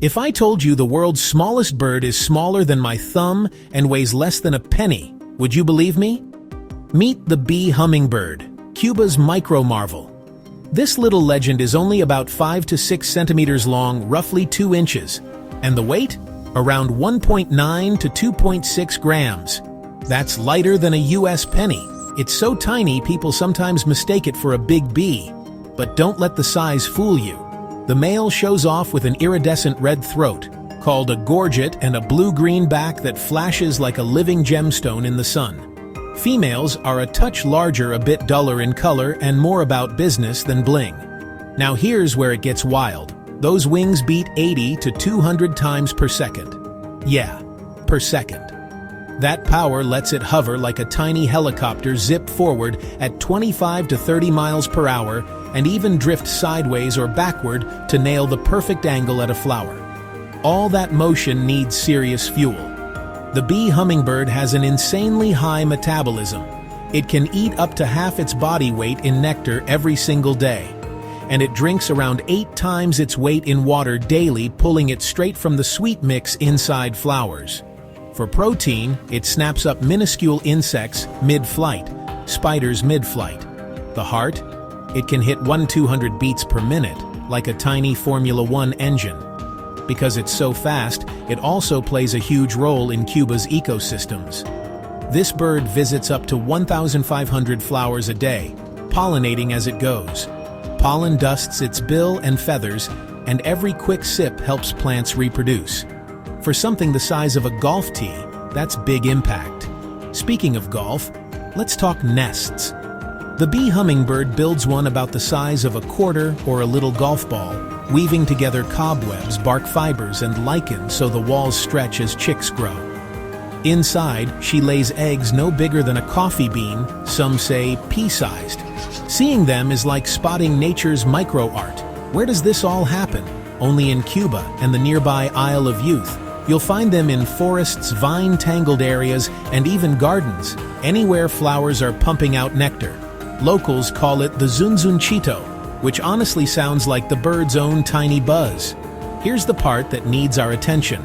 If I told you the world's smallest bird is smaller than my thumb and weighs less than a penny, would you believe me? Meet the bee hummingbird, Cuba's micro-marvel. This little legend is only about 5 to 6 centimeters long, roughly 2 inches, and the weight? Around 1.9 to 2.6 grams. That's lighter than a US penny. It's so tiny people sometimes mistake it for a big bee. But don't let the size fool you. The male shows off with an iridescent red throat, called a gorget, and a blue-green back that flashes like a living gemstone in the sun. Females are a touch larger, a bit duller in color, and more about business than bling. Now here's where it gets wild. Those wings beat 80 to 200 times per second. Yeah, per second. That power lets it hover like a tiny helicopter, zip forward at 25 to 30 miles per hour, and even drift sideways or backward to nail the perfect angle at a flower. All that motion needs serious fuel. The bee hummingbird has an insanely high metabolism. It can eat up to half its body weight in nectar every single day, and it drinks around 8 times its weight in water daily, pulling it straight from the sweet mix inside flowers. For protein, it snaps up minuscule insects mid-flight, spiders mid-flight. The heart? It can hit 1-200 beats per minute, like a tiny Formula One engine. Because it's so fast, it also plays a huge role in Cuba's ecosystems. This bird visits up to 1,500 flowers a day, pollinating as it goes. Pollen dusts its bill and feathers, and every quick sip helps plants reproduce. For something the size of a golf tee, that's big impact. Speaking of golf, let's talk nests. The bee hummingbird builds one about the size of a quarter or a little golf ball, weaving together cobwebs, bark fibers, and lichen so the walls stretch as chicks grow. Inside, she lays eggs no bigger than a coffee bean, some say pea-sized. Seeing them is like spotting nature's micro-art. Where does this all happen? Only in Cuba and the nearby Isle of Youth. You'll find them in forests, vine-tangled areas, and even gardens, anywhere flowers are pumping out nectar. Locals call it the zunzunchito, which honestly sounds like the bird's own tiny buzz. Here's the part that needs our attention.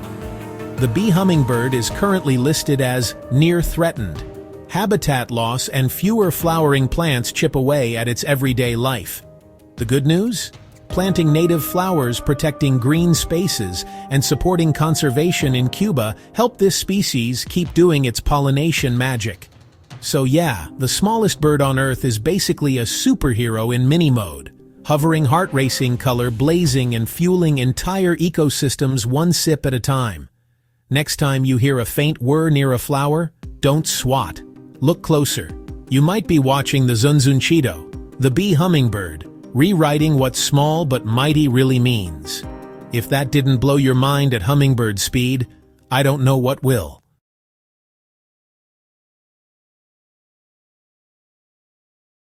The bee hummingbird is currently listed as near threatened. Habitat loss and fewer flowering plants chip away at its everyday life. The good news? Planting native flowers, protecting green spaces, and supporting conservation in Cuba help this species keep doing its pollination magic. So yeah, the smallest bird on Earth is basically a superhero in mini mode, hovering, heart racing, color blazing, and fueling entire ecosystems one sip at a time. Next time you hear a faint whir near a flower, don't swat. Look closer. You might be watching the zunzunchito, the bee hummingbird, rewriting what small but mighty really means. If that didn't blow your mind at hummingbird speed, I don't know what will.